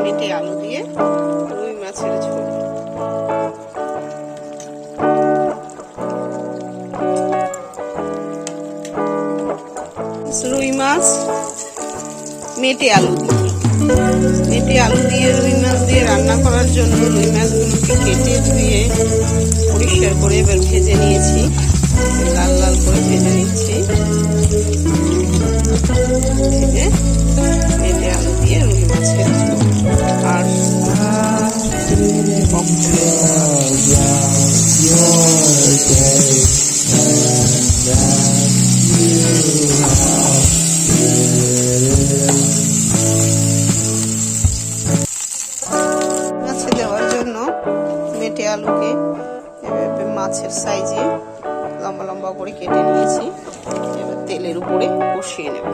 মেটে আলু দিয়ে রুই মাছের ঝোল। রুই মাছ মেটে আলু দিয়ে রুই মাছ দিয়ে রান্না করার জন্য রুই মাছগুলোকে কেটে ধুয়ে পরিষ্কার করে এবার ভেজে নিয়েছি, লাল লাল করে ভেজে নিচ্ছি। ভেজে মেটে আলু দিয়ে রুই মাছের ঝোল আর মাছে দেওয়ার জন্য মেটে আলুকে এভাবে মাছের সাইজে লম্বা লম্বা করে কেটে নিয়েছি। এবার তেলের উপরে কষিয়ে নেব।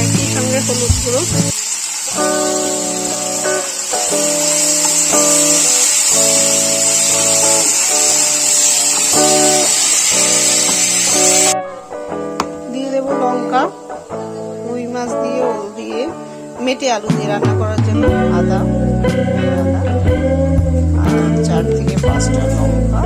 একই সঙ্গে হলুদ গুঁড়ো, দিয়ে দেবো লঙ্কা, রুই মাছ দিয়ে ওল দিয়ে মেটে আলু দিয়ে রান্না করার জন্য আদা আর 4 থেকে 5টা লঙ্কা,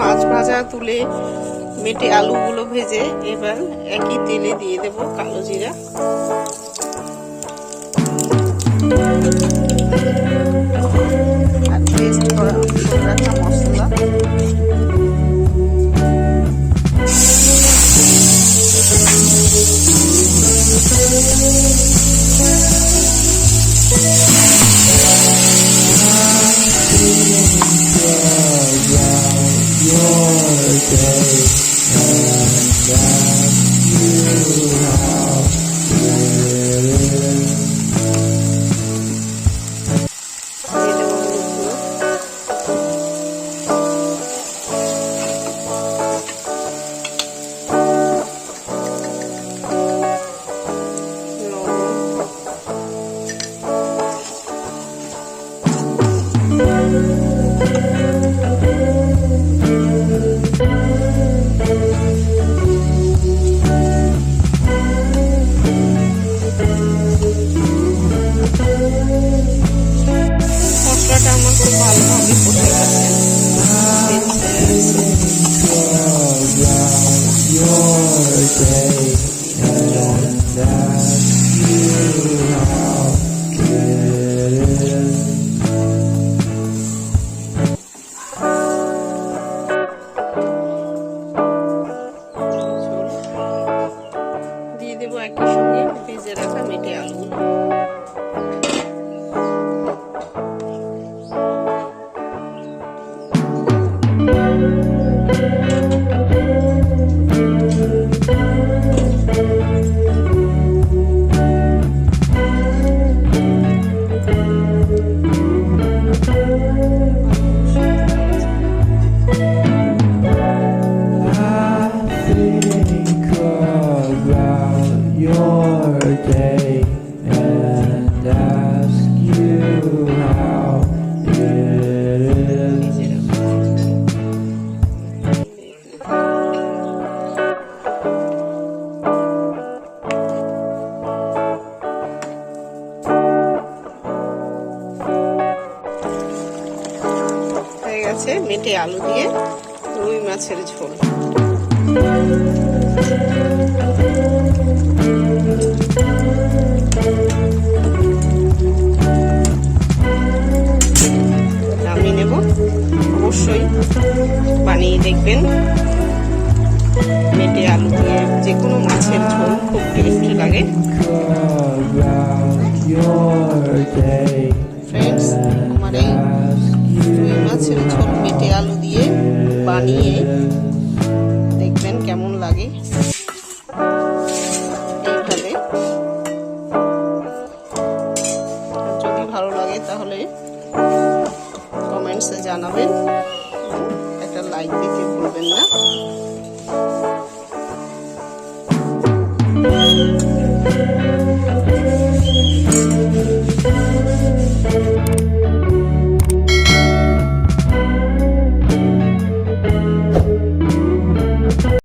মাছ ভাজা তুলে মেটে আলুগুলো ভেজে এবার একই তেলে দিয়ে দেব কালো জিরা, আর পেস্ট করা রাখা মশলা, মশলাটা আমার খুব ভালোভাবে কষে দিয়ে দেবো একই সঙ্গে ভেজে রাখা মেটে আলু। হয়ে গেছে মেটে আলু দিয়ে রুই মাছের ঝোল। নামিয়ে নেব। অবশ্যই বানিয়ে দেখবেন। মেটে আলু দিয়ে যে কোনো মাছের ঝোল খুব টেস্টি লাগে। ফ্রেন্ডস, আমার এই রুই মাছের ঝোল মেটে আলু দিয়ে বানিয়ে দেখবেন কেমন লাগে। এইভাবে যদি ভালো লাগে তাহলে কমেন্টসে জানাবেন, একটা লাইক দিতে ভুলবেন না।